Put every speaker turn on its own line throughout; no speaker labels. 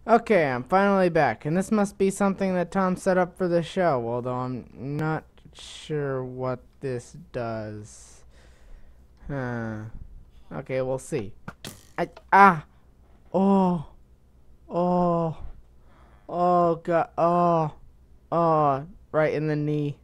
Okay, I'm finally back, and this must be something that Tom set up for the show, although I'm not sure what this does. Huh. Okay, we'll see. Oh, oh, oh, God, oh, right in the knee.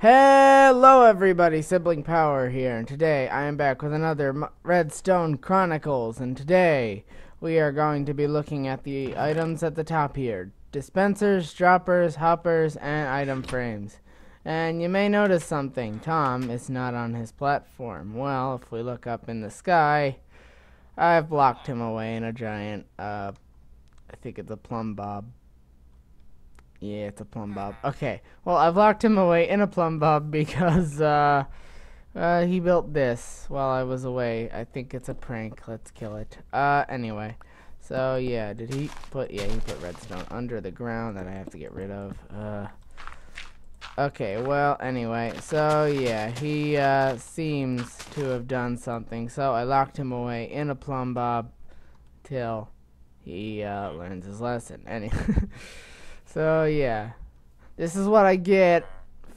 Hello everybody, Siblingpower here, and today I am back with another Redstone Chronicles, and today we are going to be looking at the items at the top here. Dispensers, droppers, hoppers, and item frames. And you may notice something. Tom is not on his platform. Well, if we look up in the sky, I've blocked him away in a giant, I think it's a plumb bob. Yeah, it's a plumb bob. Okay, well, I've locked him away in a plumb bob because he built this while I was away. I think it's a prank. Let's kill it. Anyway, so yeah, he put redstone under the ground that I have to get rid of. Okay, well, anyway, so yeah, he seems to have done something. So I locked him away in a plumb bob till he learns his lesson. Anyway. So yeah, this is what I get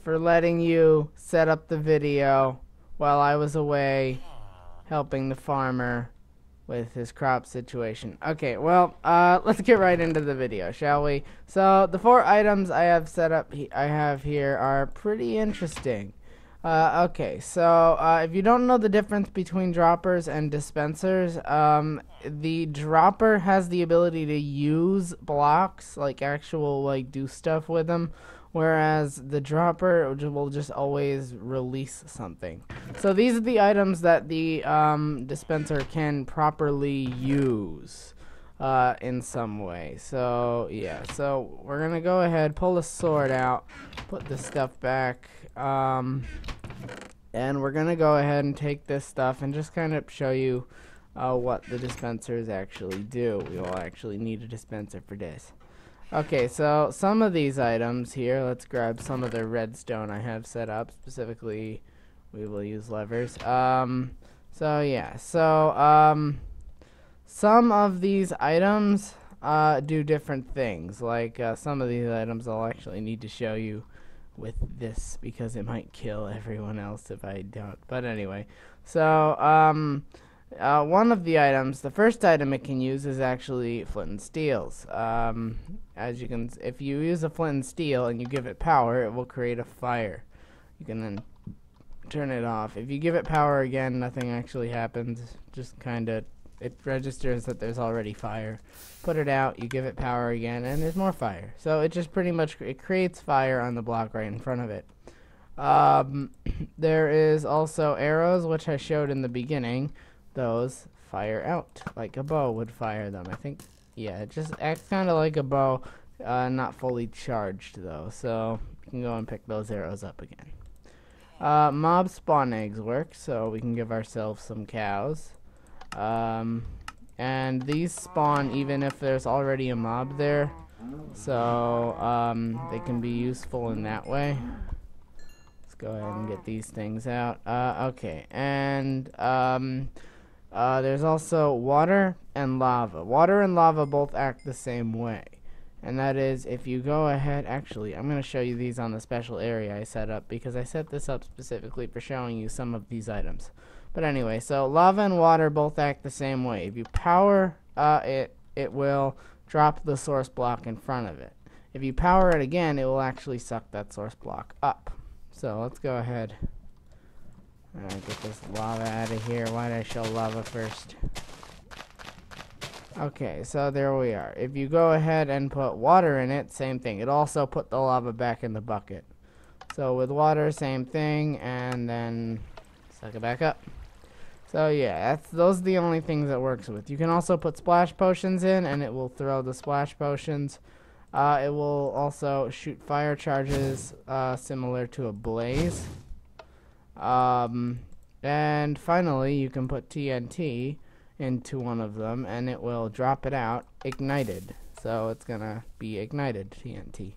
for letting you set up the video while I was away helping the farmer with his crop situation. Okay, well, let's get right into the video, shall we? So the 4 items I have set up, I have here are pretty interesting. Okay, so if you don't know the difference between droppers and dispensers, the dropper has the ability to use blocks, like do stuff with them, whereas the dropper will just always release something. So these are the items that the dispenser can properly use in some way. So yeah, so we're gonna go ahead, pull the sword out, put this stuff back, and we're gonna go ahead and take this stuff and just kind of show you what the dispensers actually do. We will actually need a dispenser for this. Okay, so some of these items here, let's grab some of the redstone I have set up. Specifically, we will use levers. So yeah, so some of these items do different things. Like some of these items I'll actually need to show you with this because it might kill everyone else if I don't. But anyway, so one of the items, the first item it can use is actually flint and steels. As you can, if you use a flint and steel and you give it power, it will create a fire. You can then turn it off. If you give it power again, nothing actually happens. Just kind of, it registers that there's already fire. Put it out, you give it power again, and there's more fire. So it just pretty much, it creates fire on the block right in front of it. There is also arrows, which I showed in the beginning. Those fire out like a bow would fire them. I think, yeah, it just acts kind of like a bow, not fully charged though. So you can go and pick those arrows up again. Mob spawn eggs work, so we can give ourselves some cows. And these spawn even if there's already a mob there, so they can be useful in that way. Let's go ahead and get these things out. Okay, and there's also water and lava. Water and lava both act the same way, and that is if you go ahead, actually I'm going to show you these on the special area I set up because I set this up specifically for showing you some of these items. But anyway, so lava and water both act the same way. If you power it will drop the source block in front of it. If you power it again, it will actually suck that source block up. So let's go ahead and get this lava out of here. Why did I show lava first? Okay, so there we are. If you go ahead and put water in it, same thing. It also put the lava back in the bucket. So with water, same thing, and then suck it back up. So yeah, those are the only things it works with. You can also put splash potions in, and it will throw the splash potions. It will also shoot fire charges, similar to a blaze. And finally, you can put TNT into one of them, and it will drop it out ignited. So it's gonna be ignited TNT.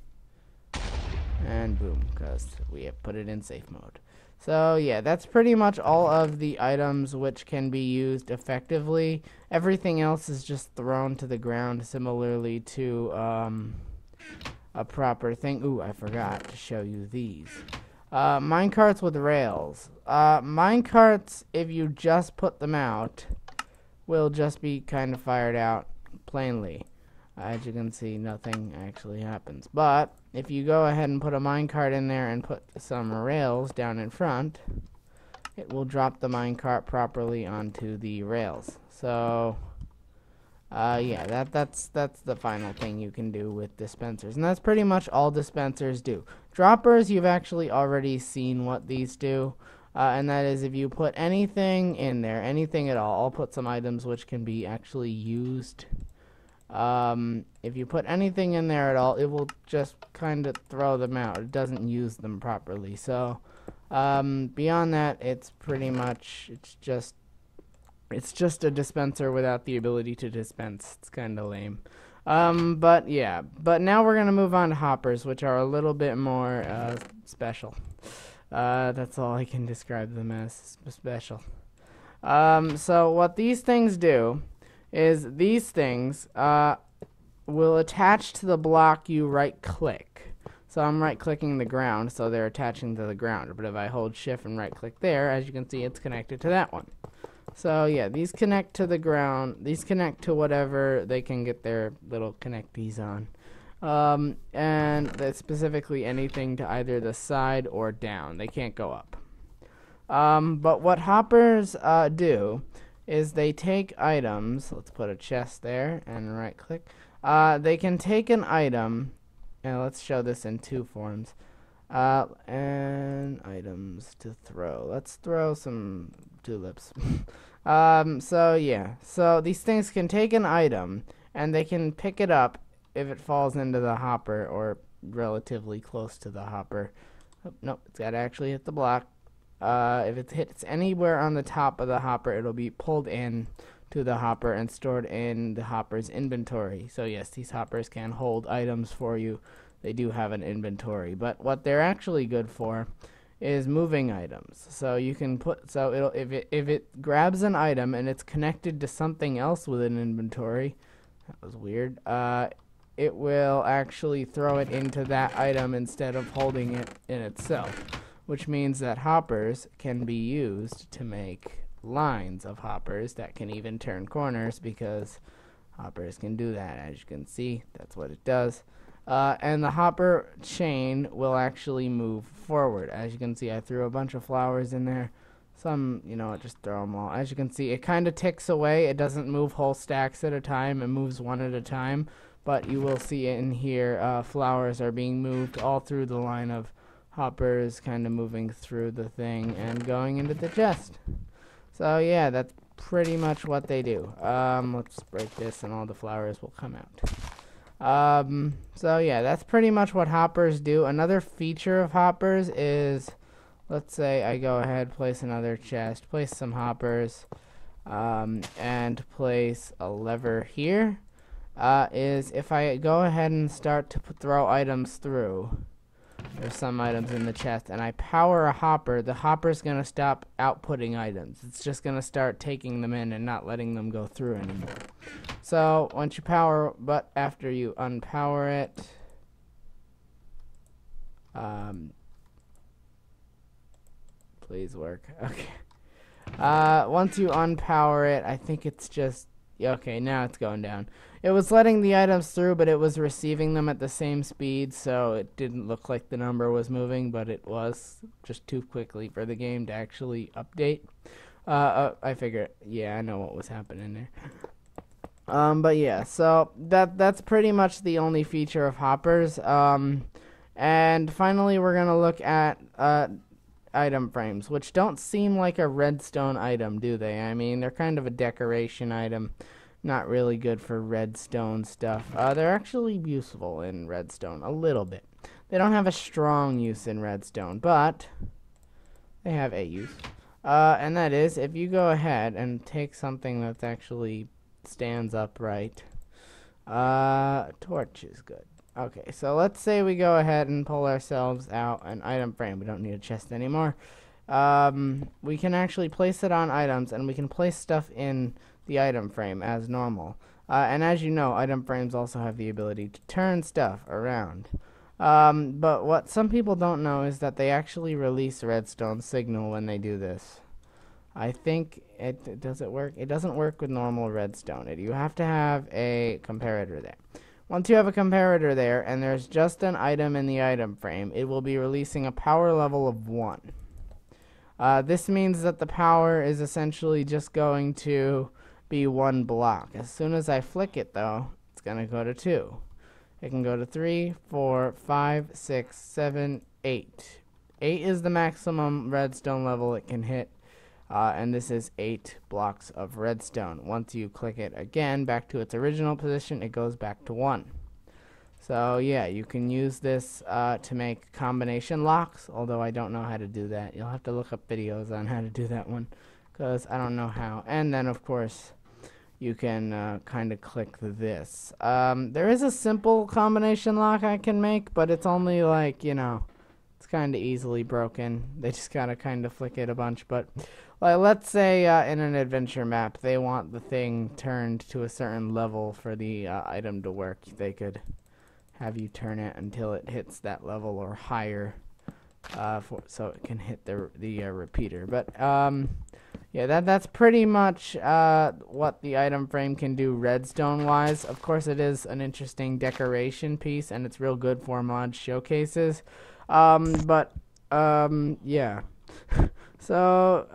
And boom, because we have put it in safe mode. So yeah, that's pretty much all of the items which can be used effectively. Everything else is just thrown to the ground, similarly to a proper thing. Ooh, I forgot to show you these. Minecarts with rails. Minecarts, if you just put them out, will just be kind of fired out plainly. As you can see, nothing actually happens. But if you go ahead and put a minecart in there and put some rails down in front, it will drop the minecart properly onto the rails. So yeah, that's the final thing you can do with dispensers, and that's pretty much all dispensers do. Droppers, you've actually already seen what these do, and that is if you put anything in there, anything at all, I'll put some items which can be actually used. If you put anything in there at all, it will just kind of throw them out. It doesn't use them properly. So beyond that, it's pretty much it's just a dispenser without the ability to dispense. It's kind of lame. But yeah, but now we're gonna move on to hoppers, which are a little bit more special. That's all I can describe them as, special. So what these things do is these things will attach to the block you right click. So I'm right clicking the ground, so they're attaching to the ground. But if I hold shift and right click there, as you can see, it's connected to that one. So yeah, these connect to the ground. These connect to whatever they can get their little connectees on. And that's specifically anything to either the side or down. They can't go up. But what hoppers do is they take items. Let's put a chest there and right click. They can take an item, and let's show this in two forms. And items to throw. Let's throw some tulips. So yeah, so these things can take an item and they can pick it up if it falls into the hopper or relatively close to the hopper. Oh, nope, it's got to actually hit the block. If it hits anywhere on the top of the hopper, it'll be pulled in to the hopper and stored in the hopper's inventory. So yes, these hoppers can hold items for you. They do have an inventory, but what they're actually good for is moving items. So you can put, so it'll, if it grabs an item and it's connected to something else with an inventory, that was weird, it will actually throw it into that item instead of holding it in itself, which means that hoppers can be used to make lines of hoppers that can even turn corners, because hoppers can do that. As you can see, that's what it does. And the hopper chain will actually move forward. As you can see, I threw a bunch of flowers in there. Some, just throw them all. As you can see, it kind of ticks away. It doesn't move whole stacks at a time. It moves one at a time. But you will see in here, flowers are being moved all through the line of hoppers, kind of moving through the thing and going into the chest. So yeah, that's pretty much what they do. Let's break this and all the flowers will come out. So yeah, that's pretty much what hoppers do. Another feature of hoppers is, let's say I go ahead, place another chest, place some hoppers, and place a lever here, is if I go ahead and start to throw items through, there's some items in the chest, and I power a hopper, the hopper's going to stop outputting items. It's just going to start taking them in and not letting them go through anymore. So once you power, but after you unpower it, please work. Okay. Once you unpower it, I think it's just, okay, now it's going down. It was letting the items through, but it was receiving them at the same speed, so it didn't look like the number was moving, but it was just too quickly for the game to actually update. I figured, yeah, I know what was happening there. But yeah, so that's pretty much the only feature of hoppers. And finally, we're gonna look at item frames, which don't seem like a redstone item, do they? I mean, they're kind of a decoration item. Not really good for redstone stuff. They're actually useful in redstone a little bit. They don't have a strong use in redstone, but they have a use. And that is, if you go ahead and take something that's actually stands upright, torch is good. Okay, so let's say we go ahead and pull ourselves out an item frame. We don't need a chest anymore. We can actually place it on items, and we can place stuff in the item frame as normal. And as you know, item frames also have the ability to turn stuff around. But what some people don't know is that they actually release redstone signal when they do this. I think does it work? It doesn't work with normal redstone. You have to have a comparator there. Once you have a comparator there, and there's just an item in the item frame, it will be releasing a power level of 1. This means that the power is essentially just going to be 1 block. As soon as I flick it, though, it's going to go to 2. It can go to 3, 4, 5, 6, 7, 8. 8 is the maximum redstone level it can hit, and this is 8 blocks of redstone. Once you click it again back to its original position, it goes back to 1. So yeah, you can use this to make combination locks, although I don't know how to do that. You'll have to look up videos on how to do that one, because I don't know how. And then, of course, you can kind of click this. There is a simple combination lock I can make, but it's only like, it's kind of easily broken. They just gotta kind of flick it a bunch. But like, let's say in an adventure map, they want the thing turned to a certain level for the item to work. They could have you turn it until it hits that level or higher, so it can hit the repeater. But yeah, that's pretty much what the item frame can do redstone wise. Of course, it is an interesting decoration piece, and it's real good for mod showcases. Yeah. So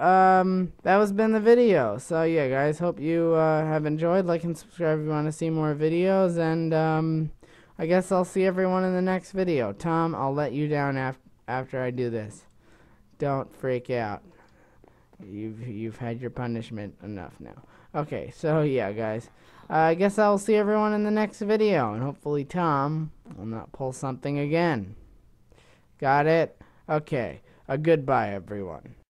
that has been the video. So yeah, guys, hope you have enjoyed. Like and subscribe if you want to see more videos, and I guess I'll see everyone in the next video. Tom, I'll let you down after I do this. Don't freak out. You've had your punishment enough now. Okay, so yeah, guys. I guess I'll see everyone in the next video, and hopefully Tom will not pull something again. Got it? Okay. Goodbye, everyone.